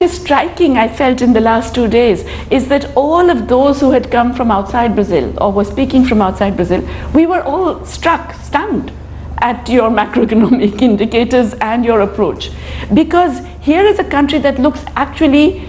Striking, I felt in the last 2 days, is that all of those who had come from outside Brazil or were speaking from outside Brazil, we were all stunned at your macroeconomic indicators and your approach, because here is a country that looks actually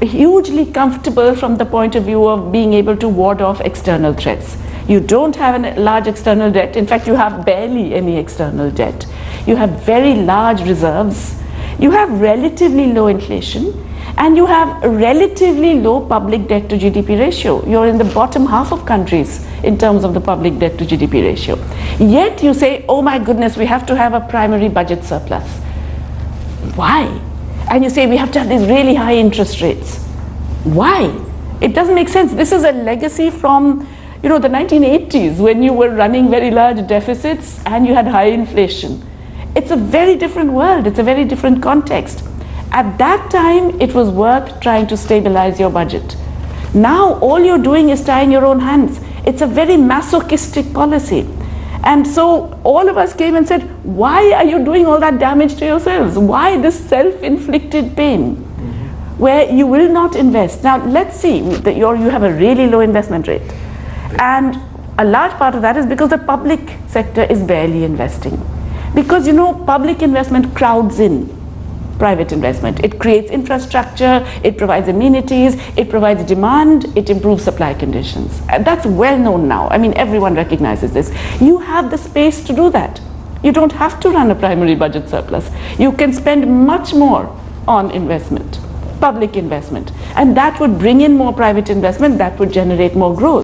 hugely comfortable from the point of view of being able to ward off external threats. You don't have a large external debt. In fact, you have barely any external debt. You have very large reserves. You have relatively low inflation, and you have a relatively low public debt to GDP ratio. You're in the bottom half of countries in terms of the public debt to GDP ratio. Yet you say, oh my goodness, we have to have a primary budget surplus. Why? And you say we have to have these really high interest rates. Why? It doesn't make sense. This is a legacy from the 1980s, when you were running very large deficits and you had high inflation. It's a very different world. It's a very different context. At that time, it was worth trying to stabilize your budget. Now, all you're doing is tying your own hands. It's a very masochistic policy. And so all of us came and said, why are you doing all that damage to yourselves? Why this self-inflicted pain where you will not invest? Now, let's see that you have a really low investment rate. And a large part of that is because the public sector is barely investing. Because public investment crowds in private investment. It creates infrastructure, it provides amenities, it provides demand, it improves supply conditions. And that's well known now. I mean, everyone recognizes this. You have the space to do that. You don't have to run a primary budget surplus. You can spend much more on investment, public investment. And that would bring in more private investment, that would generate more growth.